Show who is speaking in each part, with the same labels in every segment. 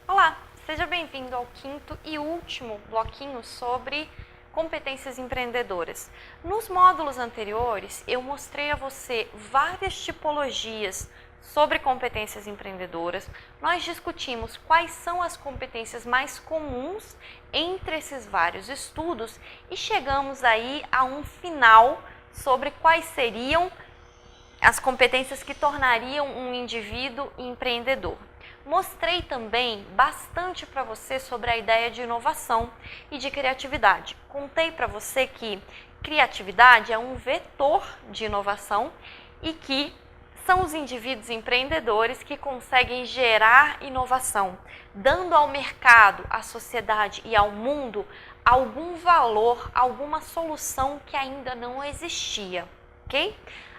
Speaker 1: Olá, seja bem-vindo ao quinto e último bloquinho sobre competências empreendedoras. Nos módulos anteriores, eu mostrei a você várias tipologias sobre competências empreendedoras. Nós discutimos quais são as competências mais comuns entre esses vários estudos e chegamos aí a um final sobre quais seriam as competências que tornariam um indivíduo empreendedor. Mostrei também bastante para você sobre a ideia de inovação e de criatividade. Contei para você que criatividade é um vetor de inovação e que são os indivíduos empreendedores que conseguem gerar inovação, dando ao mercado, à sociedade e ao mundo algum valor, alguma solução que ainda não existia, ok?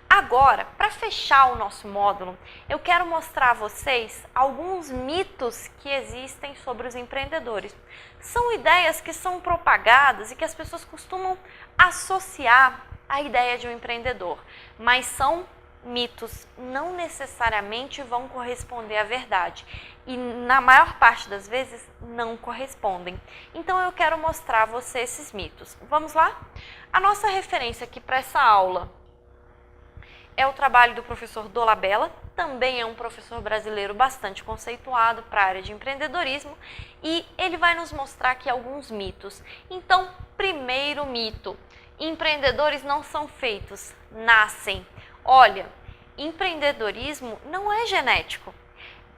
Speaker 1: Agora, para fechar o nosso módulo, eu quero mostrar a vocês alguns mitos que existem sobre os empreendedores. São ideias que são propagadas e que as pessoas costumam associar à ideia de um empreendedor, mas são mitos, não necessariamente vão corresponder à verdade e na maior parte das vezes não correspondem. Então eu quero mostrar a você esses mitos. Vamos lá? A nossa referência aqui para essa aula é o trabalho do professor Dolabella, também é um professor brasileiro bastante conceituado para a área de empreendedorismo e ele vai nos mostrar aqui alguns mitos. Então, primeiro mito, empreendedores não são feitos, nascem. Olha, empreendedorismo não é genético.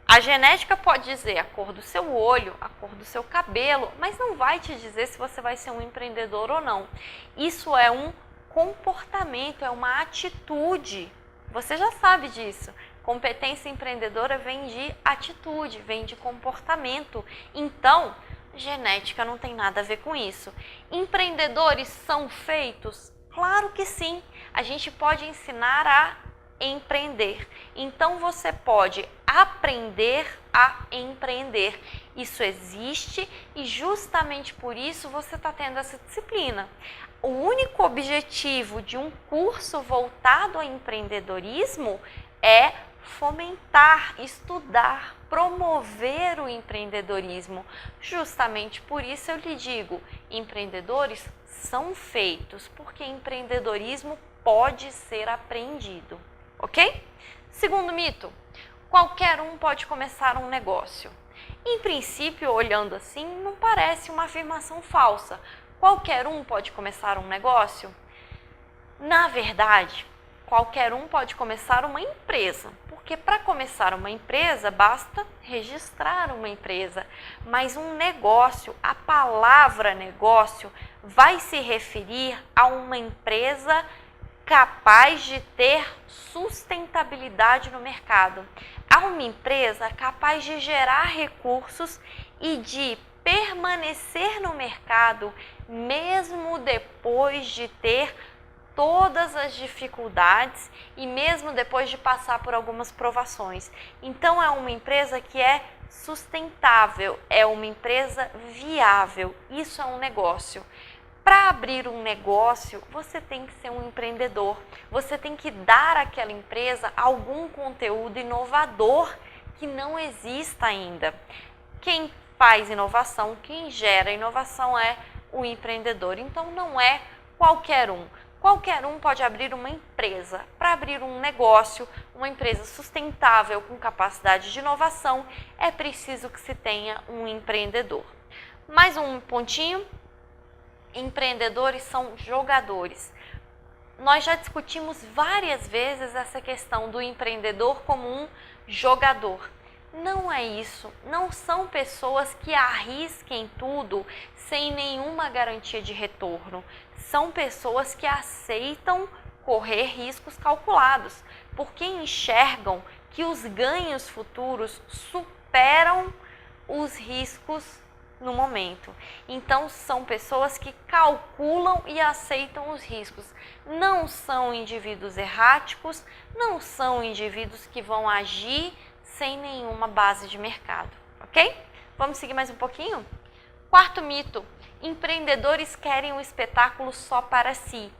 Speaker 1: A genética pode dizer a cor do seu olho, a cor do seu cabelo, mas não vai te dizer se você vai ser um empreendedor ou não. Isso é um comportamento, é uma atitude. Você já sabe disso. Competência empreendedora vem de atitude, vem de comportamento. Então, genética não tem nada a ver com isso. Empreendedores são feitos? Claro que sim. A gente pode ensinar a empreender. Então, você pode aprender a empreender. Isso existe e justamente por isso você está tendo essa disciplina. O único objetivo de um curso voltado ao empreendedorismo é fomentar, estudar, promover o empreendedorismo. Justamente por isso eu lhe digo, empreendedores são feitos, porque empreendedorismo pode ser aprendido, ok? Segundo mito, qualquer um pode começar um negócio. Em princípio, olhando assim, não parece uma afirmação falsa. Qualquer um pode começar um negócio? Na verdade, qualquer um pode começar uma empresa, porque para começar uma empresa basta registrar uma empresa, mas um negócio, a palavra negócio vai se referir a uma empresa capaz de ter sustentabilidade no mercado, a uma empresa capaz de gerar recursos e de permanecer no mercado mesmo depois de ter todas as dificuldades e mesmo depois de passar por algumas provações. Então é uma empresa que é sustentável, é uma empresa viável, isso é um negócio. Para abrir um negócio, você tem que ser um empreendedor, você tem que dar àquela empresa algum conteúdo inovador que não exista ainda. Quem faz inovação, quem gera inovação é o empreendedor, então não é qualquer um. Qualquer um pode abrir uma empresa. Para abrir um negócio, uma empresa sustentável com capacidade de inovação, é preciso que se tenha um empreendedor. Mais um pontinho, empreendedores são jogadores. Nós já discutimos várias vezes essa questão do empreendedor como um jogador. Não é isso, não são pessoas que arrisquem tudo sem nenhuma garantia de retorno. São pessoas que aceitam correr riscos calculados, porque enxergam que os ganhos futuros superam os riscos no momento. Então, são pessoas que calculam e aceitam os riscos. Não são indivíduos erráticos, não são indivíduos que vão agir sem nenhuma base de mercado, ok? Vamos seguir mais um pouquinho? Quarto mito: empreendedores querem um espetáculo só para si.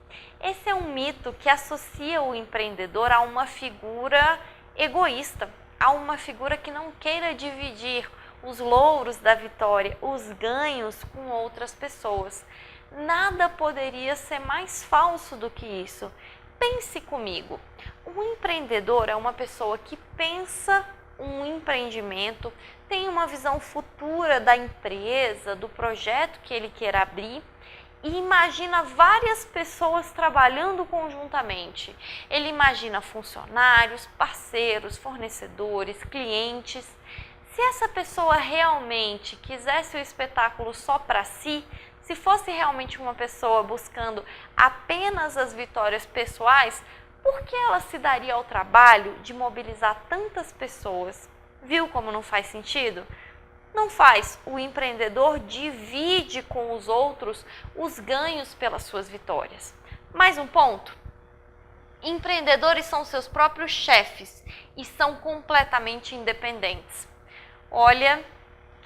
Speaker 1: Esse é um mito que associa o empreendedor a uma figura egoísta, a uma figura que não queira dividir os louros da vitória, os ganhos com outras pessoas. Nada poderia ser mais falso do que isso. Pense comigo, um empreendedor é uma pessoa que pensa um empreendimento, tem uma visão futura da empresa, do projeto que ele quer abrir e imagina várias pessoas trabalhando conjuntamente. Ele imagina funcionários, parceiros, fornecedores, clientes. Se essa pessoa realmente quisesse o espetáculo só para si, se fosse realmente uma pessoa buscando apenas as vitórias pessoais, por que ela se daria ao trabalho de mobilizar tantas pessoas? Viu como não faz sentido? Não faz. O empreendedor divide com os outros os ganhos pelas suas vitórias. Mais um ponto. Empreendedores são seus próprios chefes e são completamente independentes. Olha,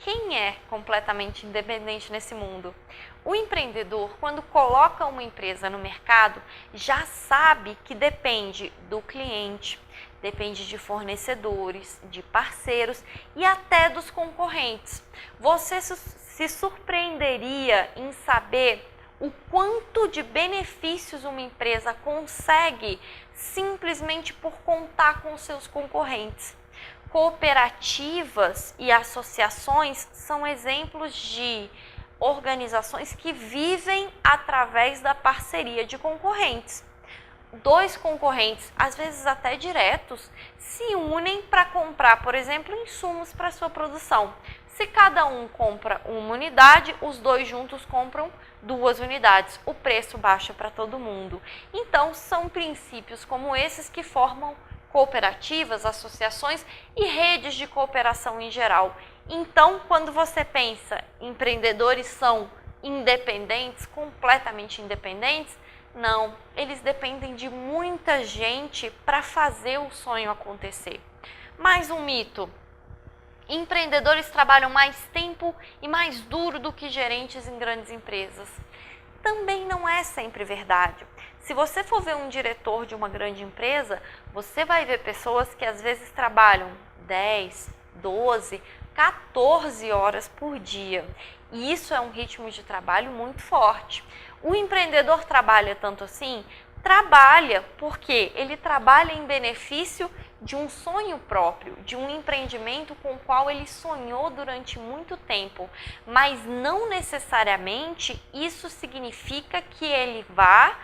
Speaker 1: quem é completamente independente nesse mundo? O empreendedor, quando coloca uma empresa no mercado, já sabe que depende do cliente, depende de fornecedores, de parceiros e até dos concorrentes. Você se surpreenderia em saber o quanto de benefícios uma empresa consegue simplesmente por contar com seus concorrentes. Cooperativas e associações são exemplos de organizações que vivem através da parceria de concorrentes. Dois concorrentes, às vezes até diretos, se unem para comprar, por exemplo, insumos para sua produção. Se cada um compra uma unidade, os dois juntos compram 2 unidades. O preço baixa para todo mundo. Então, são princípios como esses que formam cooperativas, associações e redes de cooperação em geral. Então, quando você pensa empreendedores são independentes, completamente independentes, não, eles dependem de muita gente para fazer o sonho acontecer. Mais um mito: empreendedores trabalham mais tempo e mais duro do que gerentes em grandes empresas. Também não é sempre verdade. Se você for ver um diretor de uma grande empresa, você vai ver pessoas que às vezes trabalham 10, 12, 14 horas por dia. E isso é um ritmo de trabalho muito forte. O empreendedor trabalha tanto assim? Trabalha, porque ele trabalha em benefício de um sonho próprio, de um empreendimento com o qual ele sonhou durante muito tempo, mas não necessariamente isso significa que ele vá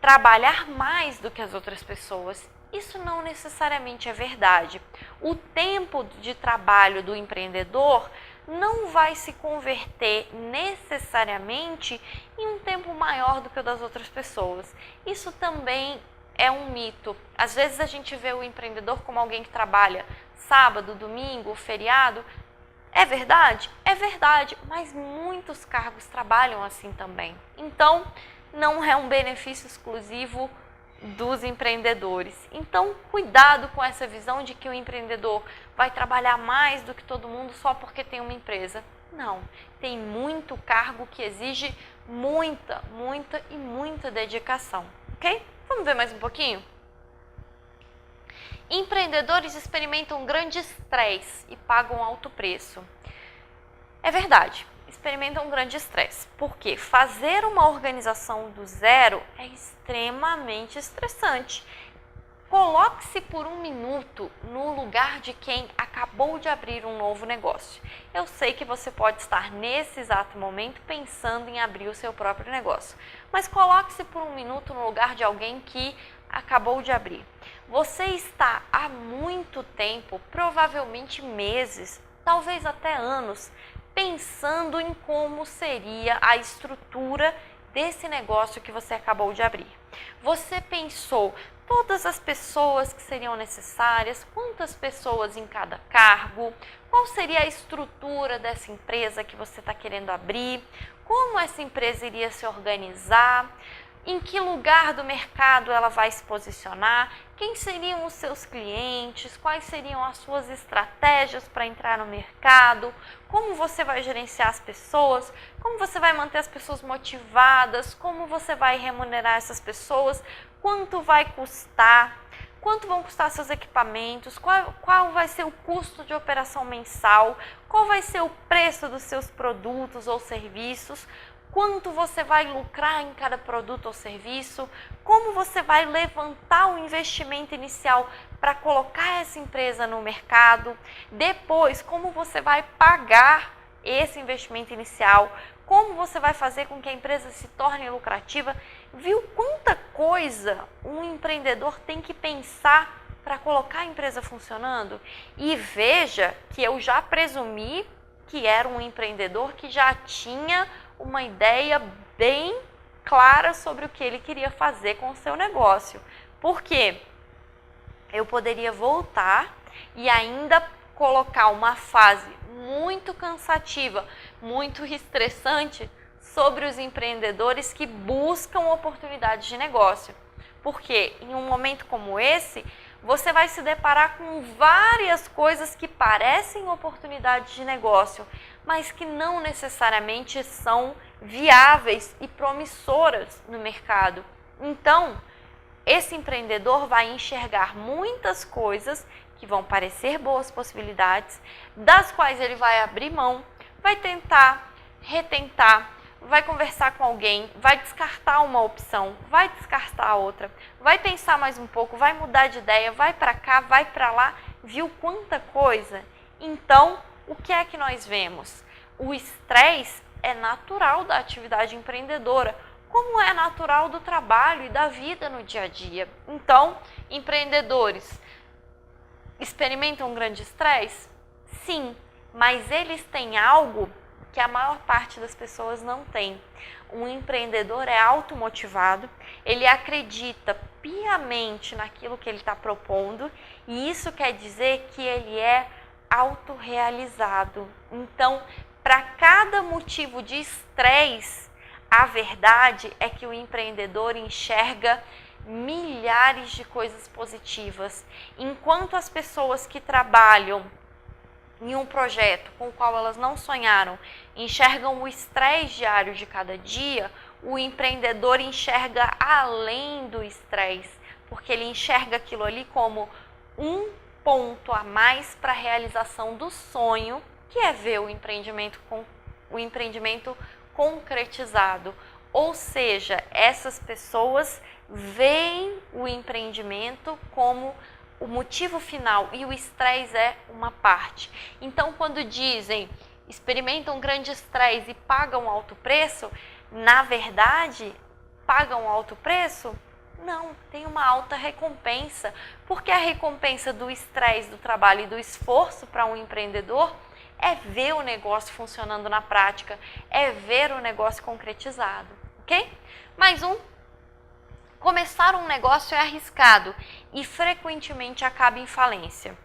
Speaker 1: trabalhar mais do que as outras pessoas. Isso não necessariamente é verdade. O tempo de trabalho do empreendedor não vai se converter necessariamente em um tempo maior do que o das outras pessoas. Isso também é um mito. Às vezes a gente vê o empreendedor como alguém que trabalha sábado, domingo, feriado. É verdade? É verdade, mas muitos cargos trabalham assim também. Então, não é um benefício exclusivo dos empreendedores. Então, cuidado com essa visão de que o empreendedor vai trabalhar mais do que todo mundo só porque tem uma empresa. Não, tem muito cargo que exige muita e muita dedicação, ok? Vamos ver mais um pouquinho? Empreendedores experimentam grande estresse e pagam alto preço. É verdade, experimentam um grande estresse, porque fazer uma organização do zero é extremamente estressante. Coloque-se por um minuto no lugar de quem acabou de abrir um novo negócio. Eu sei que você pode estar nesse exato momento pensando em abrir o seu próprio negócio, mas coloque-se por um minuto no lugar de alguém que acabou de abrir. Você está há muito tempo, provavelmente meses, talvez até anos, pensando em como seria a estrutura desse negócio que você acabou de abrir. Você pensou todas as pessoas que seriam necessárias, quantas pessoas em cada cargo, qual seria a estrutura dessa empresa que você está querendo abrir, como essa empresa iria se organizar, em que lugar do mercado ela vai se posicionar, quem seriam os seus clientes, quais seriam as suas estratégias para entrar no mercado, como você vai gerenciar as pessoas, como você vai manter as pessoas motivadas, como você vai remunerar essas pessoas, quanto vai custar, quanto vão custar seus equipamentos, qual vai ser o custo de operação mensal, qual vai ser o preço dos seus produtos ou serviços, quanto você vai lucrar em cada produto ou serviço, como você vai levantar o investimento inicial para colocar essa empresa no mercado, depois como você vai pagar esse investimento inicial, como você vai fazer com que a empresa se torne lucrativa. Viu quanta coisa um empreendedor tem que pensar para colocar a empresa funcionando? E veja que eu já presumi que era um empreendedor que já tinha uma ideia bem clara sobre o que ele queria fazer com o seu negócio. Por quê? Eu poderia voltar e ainda colocar uma fase muito cansativa, muito estressante sobre os empreendedores que buscam oportunidades de negócio. Porque em um momento como esse, você vai se deparar com várias coisas que parecem oportunidades de negócio, mas que não necessariamente são viáveis e promissoras no mercado. Então, esse empreendedor vai enxergar muitas coisas que vão parecer boas possibilidades, das quais ele vai abrir mão, vai tentar, retentar, vai conversar com alguém, vai descartar uma opção, vai descartar a outra, vai pensar mais um pouco, vai mudar de ideia, vai para cá, vai para lá. Viu quanta coisa? Então, o que é que nós vemos? O estresse é natural da atividade empreendedora, como é natural do trabalho e da vida no dia a dia. Então, empreendedores experimentam um grande estresse? Sim, mas eles têm algo que a maior parte das pessoas não tem. Um empreendedor é automotivado, ele acredita piamente naquilo que ele está propondo, e isso quer dizer que ele é autorrealizado. Então, para cada motivo de estresse, a verdade é que o empreendedor enxerga milhares de coisas positivas, enquanto as pessoas que trabalham em um projeto com o qual elas não sonharam enxergam o estresse diário de cada dia, o empreendedor enxerga além do estresse, porque ele enxerga aquilo ali como um ponto a mais para a realização do sonho, que é ver o empreendimento concretizado. Ou seja, essas pessoas veem o empreendimento como o motivo final e o estresse é uma parte. Então, quando dizem experimentam um grande estresse e pagam alto preço, na verdade, pagam alto preço? Não, tem uma alta recompensa, porque a recompensa do estresse, do trabalho e do esforço para um empreendedor é ver o negócio funcionando na prática, é ver o negócio concretizado, ok? Mais um. Começar um negócio é arriscado e frequentemente acaba em falência.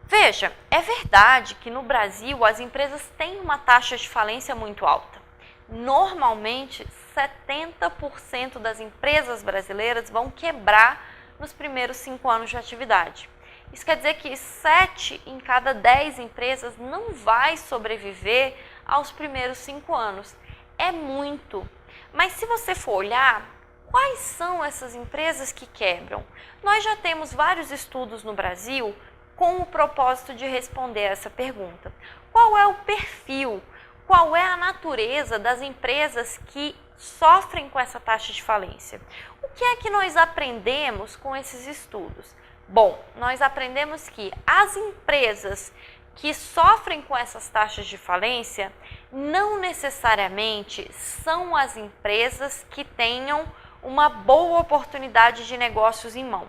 Speaker 1: Veja, é verdade que no Brasil as empresas têm uma taxa de falência muito alta. Normalmente, 70% das empresas brasileiras vão quebrar nos primeiros 5 anos de atividade. Isso quer dizer que 7 em cada 10 empresas não vai sobreviver aos primeiros 5 anos. É muito. Mas se você for olhar, quais são essas empresas que quebram? Nós já temos vários estudos no Brasil com o propósito de responder essa pergunta. Qual é o perfil? Qual é a natureza das empresas que sofrem com essa taxa de falência? O que é que nós aprendemos com esses estudos? Bom, nós aprendemos que as empresas que sofrem com essas taxas de falência não necessariamente são as empresas que tenham uma boa oportunidade de negócios em mão.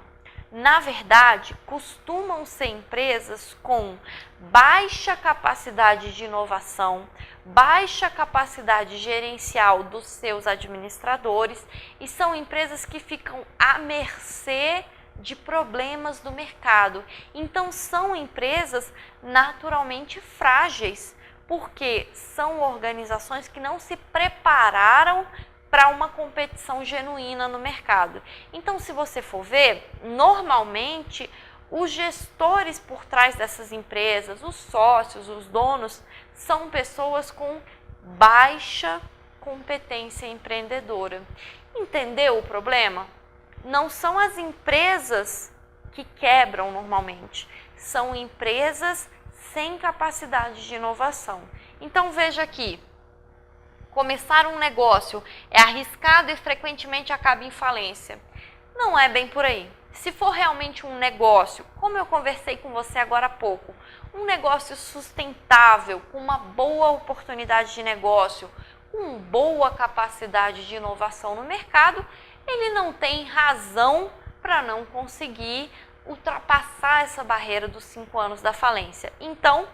Speaker 1: Na verdade, costumam ser empresas com baixa capacidade de inovação, baixa capacidade gerencial dos seus administradores e são empresas que ficam à mercê de problemas do mercado. Então, são empresas naturalmente frágeis, porque são organizações que não se prepararam para uma competição genuína no mercado. Então, se você for ver, normalmente os gestores por trás dessas empresas, os sócios, os donos, são pessoas com baixa competência empreendedora. Entendeu o problema? Não são as empresas que quebram normalmente, são empresas sem capacidade de inovação. Então veja aqui, começar um negócio é arriscado e frequentemente acaba em falência. Não é bem por aí. Se for realmente um negócio, como eu conversei com você agora há pouco, um negócio sustentável, com uma boa oportunidade de negócio, com boa capacidade de inovação no mercado, ele não tem razão para não conseguir ultrapassar essa barreira dos 5 anos da falência. Então,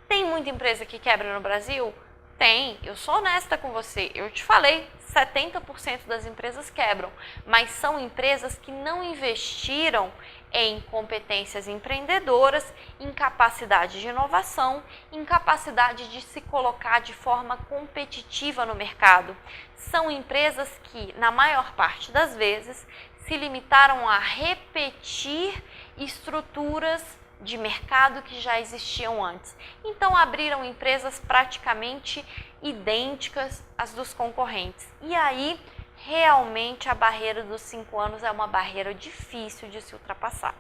Speaker 1: tem muita empresa que quebra no Brasil? Tem, eu sou honesta com você, eu te falei, 70% das empresas quebram, mas são empresas que não investiram em competências empreendedoras, em capacidade de inovação, em capacidade de se colocar de forma competitiva no mercado. São empresas que, na maior parte das vezes, se limitaram a repetir estruturas de mercado que já existiam antes. Então, abriram empresas praticamente idênticas às dos concorrentes. E aí, realmente, a barreira dos 5 anos é uma barreira difícil de se ultrapassar.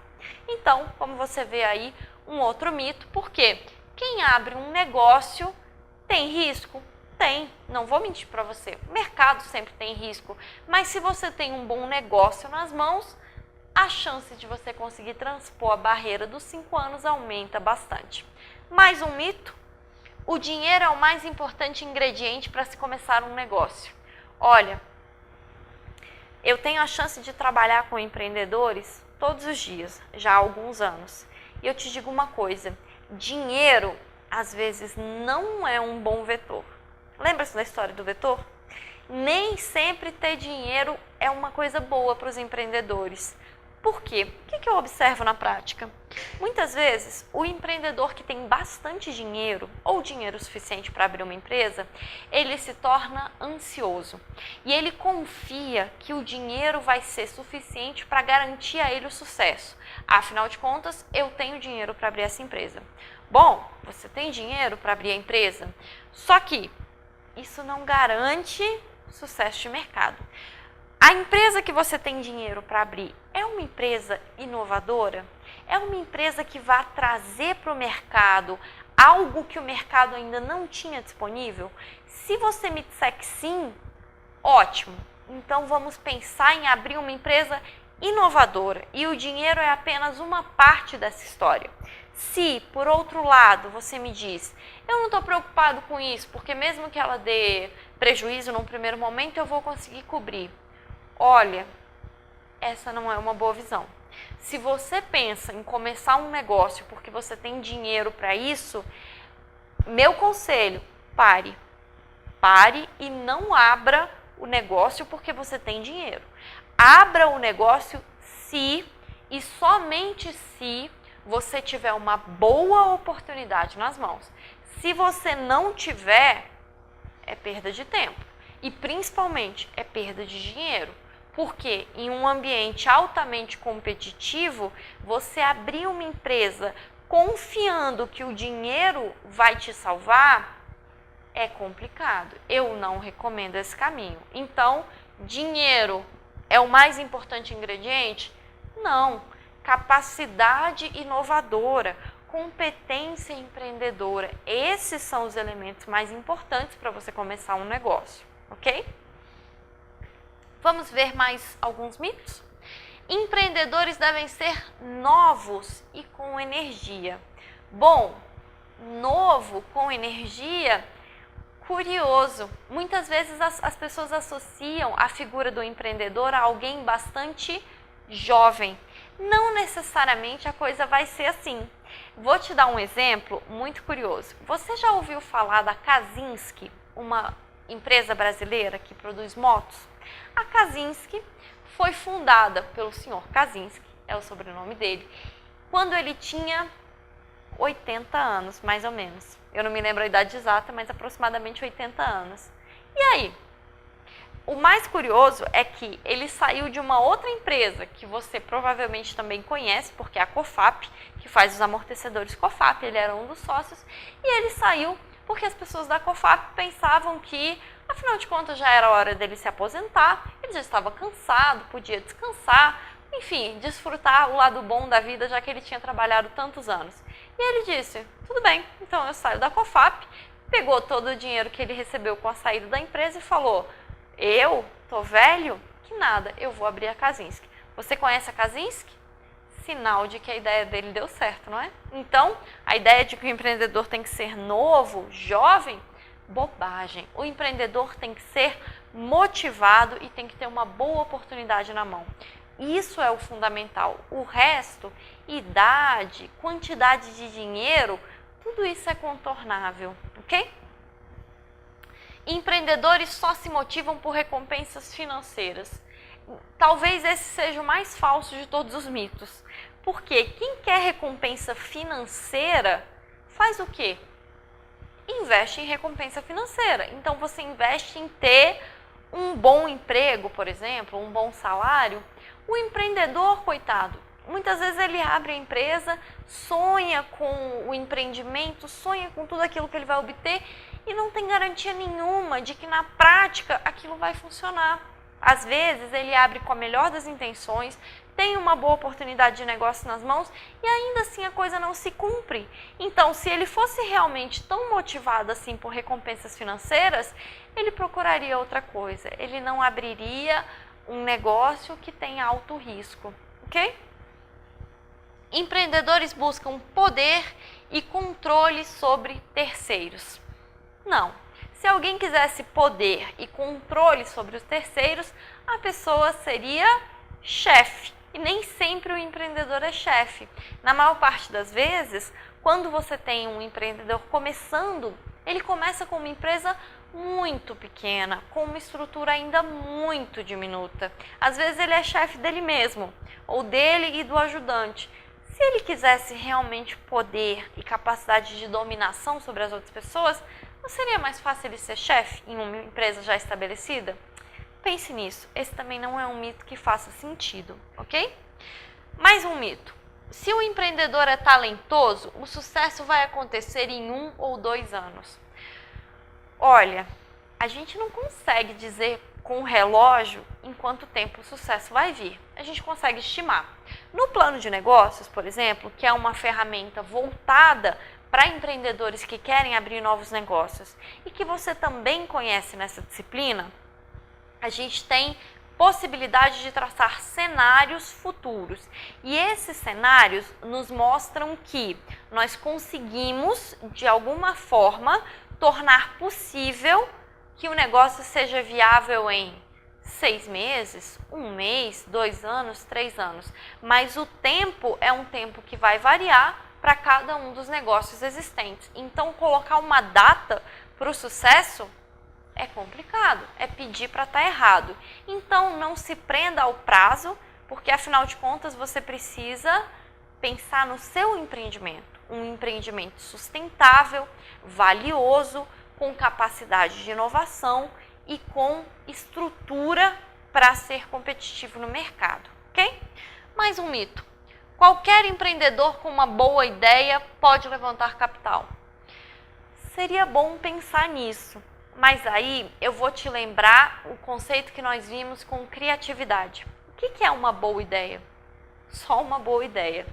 Speaker 1: Então, como você vê aí, um outro mito, porque quem abre um negócio tem risco? Tem, não vou mentir para você. O mercado sempre tem risco, mas se você tem um bom negócio nas mãos, a chance de você conseguir transpor a barreira dos 5 anos aumenta bastante. Mais um mito: o dinheiro é o mais importante ingrediente para se começar um negócio. Olha, eu tenho a chance de trabalhar com empreendedores todos os dias, já há alguns anos. E eu te digo uma coisa, dinheiro às vezes não é um bom vetor. Lembra-se da história do vetor? Nem sempre ter dinheiro é uma coisa boa para os empreendedores. Por quê? O que eu observo na prática? Muitas vezes, o empreendedor que tem bastante dinheiro ou dinheiro suficiente para abrir uma empresa, ele se torna ansioso e ele confia que o dinheiro vai ser suficiente para garantir a ele o sucesso. Afinal de contas, eu tenho dinheiro para abrir essa empresa. Bom, você tem dinheiro para abrir a empresa, só que isso não garante sucesso de mercado. A empresa que você tem dinheiro para abrir é uma empresa inovadora? É uma empresa que vai trazer para o mercado algo que o mercado ainda não tinha disponível? Se você me disser que sim, ótimo. Então vamos pensar em abrir uma empresa inovadora e o dinheiro é apenas uma parte dessa história. Se, por outro lado, você me diz, eu não estou preocupado com isso, porque mesmo que ela dê prejuízo num primeiro momento, eu vou conseguir cobrir. Olha, essa não é uma boa visão. Se você pensa em começar um negócio porque você tem dinheiro para isso, meu conselho, pare. Pare e não abra o negócio porque você tem dinheiro. Abra o negócio se e somente se você tiver uma boa oportunidade nas mãos. Se você não tiver, é perda de tempo. E principalmente é perda de dinheiro. Porque em um ambiente altamente competitivo, você abrir uma empresa confiando que o dinheiro vai te salvar é complicado. Eu não recomendo esse caminho. Então, dinheiro é o mais importante ingrediente? Não. Capacidade inovadora, competência empreendedora, esses são os elementos mais importantes para você começar um negócio, ok? Vamos ver mais alguns mitos? Empreendedores devem ser novos e com energia. Bom, novo com energia, curioso. Muitas vezes as pessoas associam a figura do empreendedor a alguém bastante jovem. Não necessariamente a coisa vai ser assim. Vou te dar um exemplo muito curioso. Você já ouviu falar da Kazinski, uma empresa brasileira que produz motos? A Kazinski foi fundada pelo senhor Kazinski é o sobrenome dele, quando ele tinha 80 anos, mais ou menos. Eu não me lembro a idade exata, mas aproximadamente 80 anos. E aí? O mais curioso é que ele saiu de uma outra empresa que você provavelmente também conhece, porque é a Cofap, que faz os amortecedores Cofap, ele era um dos sócios, e ele saiu porque as pessoas da Cofap pensavam que, afinal de contas, já era hora dele se aposentar, ele já estava cansado, podia descansar, enfim, desfrutar o lado bom da vida, já que ele tinha trabalhado tantos anos. E ele disse, tudo bem, então eu saio da Cofap, pegou todo o dinheiro que ele recebeu com a saída da empresa e falou, eu tô velho? Que nada, eu vou abrir a Kazinski. Você conhece a Kazinski? Sinal de que a ideia dele deu certo, não é? Então, a ideia de que o empreendedor tem que ser novo, jovem, bobagem. O empreendedor tem que ser motivado e tem que ter uma boa oportunidade na mão. Isso é o fundamental. O resto, idade, quantidade de dinheiro, tudo isso é contornável, ok? Empreendedores só se motivam por recompensas financeiras. Talvez esse seja o mais falso de todos os mitos. Porque quem quer recompensa financeira faz o quê? Investe em recompensa financeira. Então você investe em ter um bom emprego, por exemplo, um bom salário. O empreendedor, coitado, muitas vezes ele abre a empresa, sonha com o empreendimento, sonha com tudo aquilo que ele vai obter e não tem garantia nenhuma de que na prática aquilo vai funcionar. Às vezes ele abre com a melhor das intenções, tem uma boa oportunidade de negócio nas mãos e ainda assim a coisa não se cumpre. Então, se ele fosse realmente tão motivado assim por recompensas financeiras, ele procuraria outra coisa. Ele não abriria um negócio que tem alto risco, ok? Empreendedores buscam poder e controle sobre terceiros. Não. Se alguém quisesse poder e controle sobre os terceiros, a pessoa seria chefe. E nem sempre o empreendedor é chefe. Na maior parte das vezes, quando você tem um empreendedor começando, ele começa com uma empresa muito pequena, com uma estrutura ainda muito diminuta. Às vezes ele é chefe dele mesmo, ou dele e do ajudante. Se ele quisesse realmente poder e capacidade de dominação sobre as outras pessoas, não seria mais fácil ele ser chefe em uma empresa já estabelecida? Pense nisso. Esse também não é um mito que faça sentido, ok? Mais um mito. Se o empreendedor é talentoso, o sucesso vai acontecer em 1 ou 2 anos. Olha, a gente não consegue dizer com o relógio em quanto tempo o sucesso vai vir. A gente consegue estimar. No plano de negócios, por exemplo, que é uma ferramenta voltada para empreendedores que querem abrir novos negócios e que você também conhece nessa disciplina, a gente tem possibilidade de traçar cenários futuros. E esses cenários nos mostram que nós conseguimos, de alguma forma, tornar possível que o negócio seja viável em 6 meses, 1 mês, 2 anos, 3 anos. Mas o tempo é um tempo que vai variar para cada um dos negócios existentes. Então, colocar uma data para o sucesso é complicado, é pedir para estar errado. Então, não se prenda ao prazo, porque afinal de contas você precisa pensar no seu empreendimento. Um empreendimento sustentável, valioso, com capacidade de inovação e com estrutura para ser competitivo no mercado, ok? Mais um mito. Qualquer empreendedor com uma boa ideia pode levantar capital. Seria bom pensar nisso, mas aí eu vou te lembrar o conceito que nós vimos com criatividade. O que é uma boa ideia? Só uma boa ideia.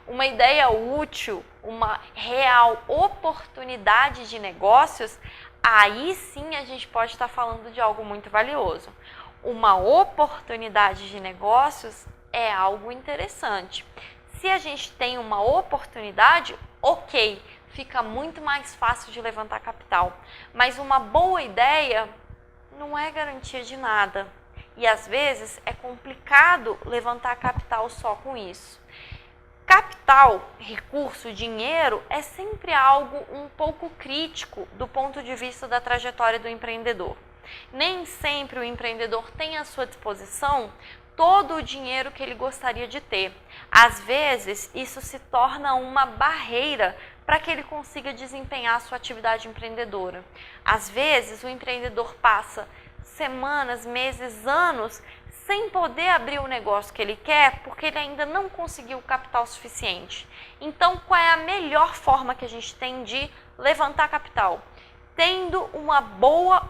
Speaker 1: Uma ideia útil, uma real oportunidade de negócios, aí sim a gente pode estar falando de algo muito valioso. Uma oportunidade de negócios é algo interessante. Se a gente tem uma oportunidade, ok, fica muito mais fácil de levantar capital. Mas uma boa ideia não é garantia de nada. E às vezes é complicado levantar capital só com isso. Capital, recurso, dinheiro é sempre algo um pouco crítico do ponto de vista da trajetória do empreendedor. Nem sempre o empreendedor tem à sua disposição todo o dinheiro que ele gostaria de ter. Às vezes, isso se torna uma barreira para que ele consiga desempenhar a sua atividade empreendedora. Às vezes, o empreendedor passa semanas, meses, anos sem poder abrir o negócio que ele quer porque ele ainda não conseguiu o capital suficiente. Então, qual é a melhor forma que a gente tem de levantar capital? Tendo uma boa